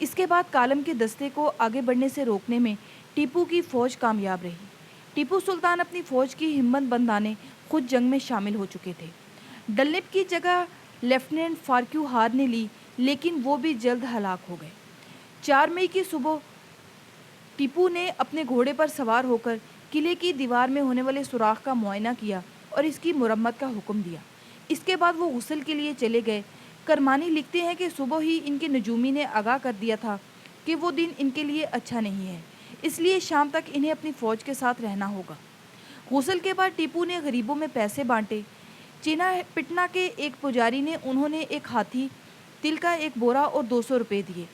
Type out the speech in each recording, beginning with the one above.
اس کے بعد کالم کے دستے کو آگے بڑھنے سے روکنے میں ٹیپو کی فوج کامیاب رہی۔ ٹیپو سلطان اپنی فوج کی ہمت بندانے خود جنگ میں شامل ہو چکے تھے۔ ڈلنپ کی جگہ لیفٹیننٹ فارکیوہار نے لی، لیکن وہ بھی جلد ہلاک ہو گئے۔ 4 مئی کی صبح ٹیپو نے اپنے گھوڑے پر سوار ہو کر قلعے کی دیوار میں ہونے والے سوراخ کا معائنہ کیا اور اس کی مرمت کا حکم دیا۔ اس کے بعد وہ غسل کے لیے چلے گئے۔ کرمانی لکھتے ہیں کہ صبح ہی ان کے نجومی نے آگاہ کر دیا تھا کہ وہ دن ان کے لیے اچھا نہیں ہے، اس لیے شام تک انہیں اپنی فوج کے ساتھ رہنا ہوگا۔ غسل کے بعد ٹیپو نے غریبوں میں پیسے بانٹے۔ چینا پٹنا کے ایک پجاری نے انہوں نے ایک ہاتھی، تل کا ایک بورا اور 200 روپے دیے۔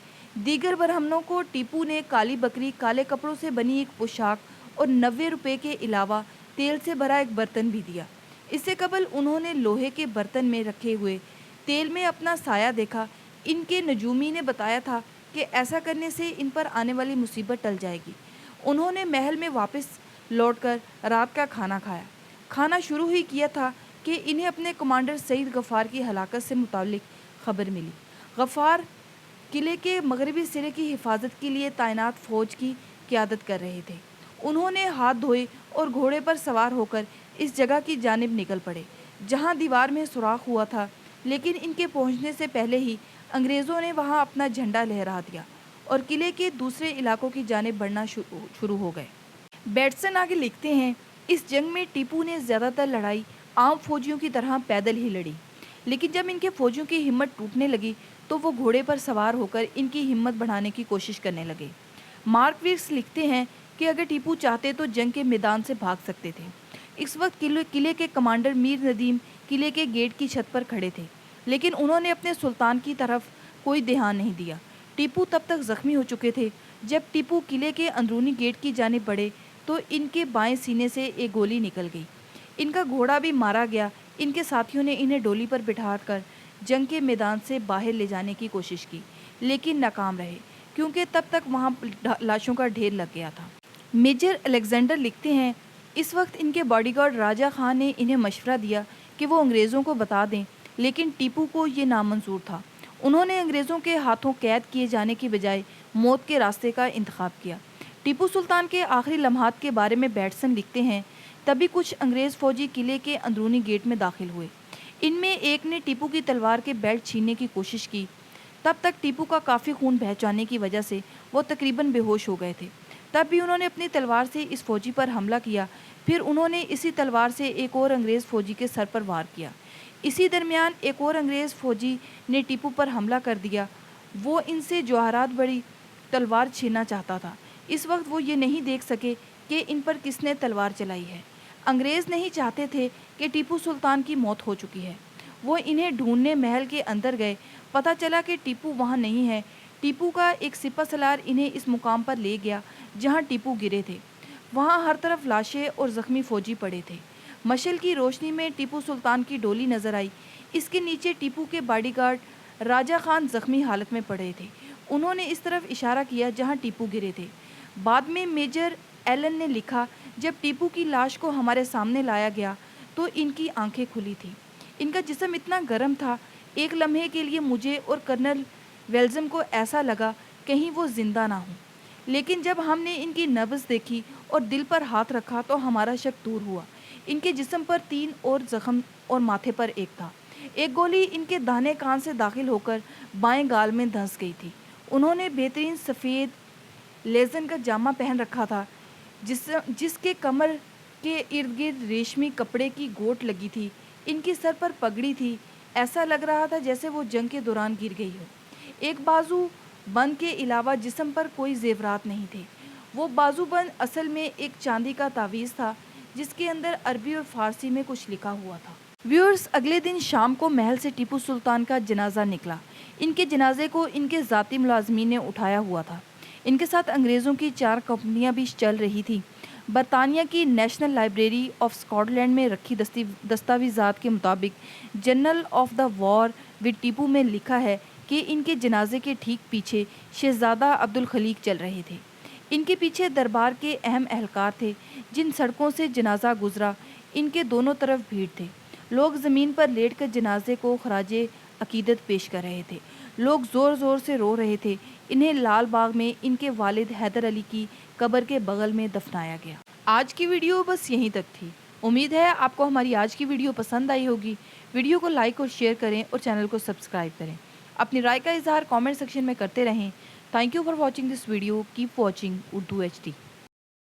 دیگر برہمنوں کو ٹیپو نے کالی بکری، کالے کپڑوں سے بنی ایک پوشاک اور 90 روپے کے علاوہ تیل سے بھرا ایک برتن بھی دیا۔ اس سے قبل انہوں نے لوہے کے برتن میں رکھے ہوئے تیل میں اپنا سایہ دیکھا۔ ان کے نجومی نے بتایا تھا کہ ایسا کرنے سے ان پر آنے والی مصیبت ٹل جائے گی۔ انہوں نے محل میں واپس لوٹ کر رات کا کھانا کھایا۔ کھانا شروع ہی کیا تھا کہ انہیں اپنے کمانڈر سعید غفار کی ہلاکت سے متعلق خبر ملی۔ غفار قلعے کے مغربی سرے کی حفاظت کے لیے تعینات فوج کی قیادت کر رہے تھے۔ انہوں نے ہاتھ دھوئے اور گھوڑے پر سوار ہو کر اس جگہ کی جانب نکل پڑے جہاں دیوار میں سوراخ ہوا تھا، لیکن ان کے پہنچنے سے پہلے ہی انگریزوں نے وہاں اپنا جھنڈا لہرا دیا اور قلعے کے دوسرے علاقوں کی جانب بڑھنا شروع ہو گئے۔ بیٹسن آگے لکھتے ہیں، اس جنگ میں ٹیپو نے زیادہ تر لڑائی عام فوجیوں کی طرح پیدل ہی لڑی، لیکن جب ان کے فوجیوں کی ہمت ٹوٹنے لگی تو وہ گھوڑے پر سوار ہو کر ان کی ہمت بڑھانے کی کوشش کرنے لگے۔ مارک ویکس لکھتے ہیں کہ اگر ٹیپو چاہتے تو جنگ کے میدان سے بھاگ سکتے تھے۔ اس وقت قلعے کے کمانڈر میر ندیم قلعے کے گیٹ کی چھت پر کھڑے تھے، لیکن انہوں نے اپنے سلطان کی طرف کوئی دھیان نہیں دیا۔ ٹیپو تب تک زخمی ہو چکے تھے۔ جب ٹیپو قلعے کے اندرونی گیٹ کی جانب بڑھے تو ان کے بائیں سینے سے ایک گولی نکل گئی۔ ان کا گھوڑا بھی مارا گیا۔ ان کے ساتھیوں نے انہیں ڈولی پر بٹھا کر جنگ کے میدان سے باہر لے جانے کی کوشش کی، لیکن ناکام رہے کیونکہ تب تک وہاں لاشوں کا ڈھیر لگ گیا تھا۔ میجر الیگزینڈر لکھتے ہیں، اس وقت ان کے باڈی گارڈ راجہ خان نے انہیں مشورہ دیا کہ وہ انگریزوں کو بتا دیں، لیکن ٹیپو کو یہ نامنظور تھا۔ انہوں نے انگریزوں کے ہاتھوں قید کیے جانے کی بجائے موت کے راستے کا انتخاب کیا۔ ٹیپو سلطان کے آخری لمحات کے بارے میں بیٹسن لکھتے ہیں، تبھی کچھ انگریز فوجی قلعے کے اندرونی گیٹ میں داخل ہوئے۔ ان میں ایک نے ٹیپو کی تلوار کے بیلٹ چھیننے کی کوشش کی۔ تب تک ٹیپو کا کافی خون بہہ جانے کی وجہ سے وہ تقریباً بے ہوش ہو گئے تھے۔ تب بھی انہوں نے اپنی تلوار سے اس فوجی پر حملہ کیا۔ پھر انہوں نے اسی تلوار سے ایک اور انگریز فوجی کے سر پر وار کیا۔ اسی درمیان ایک اور انگریز فوجی نے ٹیپو پر حملہ کر دیا۔ وہ ان سے جواہرات بڑی تلوار چھیننا چاہتا تھا۔ اس وقت وہ یہ نہیں دیکھ سکے کہ ان پر کس نے تلوار چلائی ہے۔ انگریز نہیں چاہتے تھے کہ ٹیپو سلطان کی موت ہو چکی ہے۔ وہ انہیں ڈھونڈنے محل کے اندر گئے۔ پتہ چلا کہ ٹیپو وہاں نہیں ہے۔ ٹیپو کا ایک سپہ سالار انہیں اس مقام پر لے گیا جہاں ٹیپو گرے تھے۔ وہاں ہر طرف لاشیں اور زخمی فوجی پڑے تھے۔ مشعل کی روشنی میں ٹیپو سلطان کی ڈولی نظر آئی۔ اس کے نیچے ٹیپو کے باڈی گارڈ راجہ خان زخمی حالت میں پڑے تھے۔ انہوں نے اس طرف اشارہ کیا جہاں ٹیپو گرے تھے۔ بعد میں میجر ایلن نے لکھا، جب ٹیپو کی لاش کو ہمارے سامنے لایا گیا تو ان کی آنکھیں کھلی تھیں۔ ان کا جسم اتنا گرم تھا، ایک لمحے کے لیے مجھے اور کرنل ویلزم کو ایسا لگا کہیں وہ زندہ نہ ہوں، لیکن جب ہم نے ان کی نبض دیکھی اور دل پر ہاتھ رکھا تو ہمارا شک دور ہوا۔ ان کے جسم پر 3 اور زخم اور ماتھے پر ایک تھا۔ ایک گولی ان کے داہنے کان سے داخل ہو کر بائیں گال میں دھنس گئی تھی۔ انہوں نے بہترین سفید لیزن کا جامہ پہن رکھا تھا جس کے کمر کے ارد گرد ریشمی کپڑے کی گوٹ لگی تھی۔ ان کی سر پر پگڑی تھی۔ ایسا لگ رہا تھا جیسے وہ جنگ کے دوران گر گئی ہو۔ ایک بازو بند کے علاوہ جسم پر کوئی زیورات نہیں تھے۔ وہ بازو بند اصل میں ایک چاندی کا تعویذ تھا جس کے اندر عربی اور فارسی میں کچھ لکھا ہوا تھا۔ ویورز، اگلے دن شام کو محل سے ٹیپو سلطان کا جنازہ نکلا۔ ان کے جنازے کو ان کے ذاتی ملازمین نے اٹھایا ہوا تھا۔ ان کے ساتھ انگریزوں کی 4 کمپنیاں بھی چل رہی تھیں۔ برطانیہ کی national library of Scotland میں رکھی دستاویزات کے مطابق journal of the war with Tipu میں لکھا ہے کہ ان کے جنازے کے ٹھیک پیچھے شہزادہ عبدالخلیق چل رہے تھے۔ ان کے پیچھے دربار کے اہم اہلکار تھے۔ جن سڑکوں سے جنازہ گزرا ان کے دونوں طرف بھیڑ تھے۔ لوگ زمین پر لیٹ کر جنازے کو خراج عقیدت پیش کر رہے تھے۔ لوگ زور زور سے رو رہے تھے۔ انہیں لال باغ میں ان کے والد حیدر علی کی قبر کے بغل میں دفنایا گیا۔ آج کی ویڈیو بس یہیں تک تھی۔ امید ہے آپ کو ہماری آج کی ویڈیو پسند آئی ہوگی۔ ویڈیو کو لائک اور شیئر کریں اور چینل کو سبسکرائب کریں۔ اپنی رائے کا اظہار کامنٹ سیکشن میں کرتے رہیں۔ Thank you for watching this video. Keep watching Urdu HD.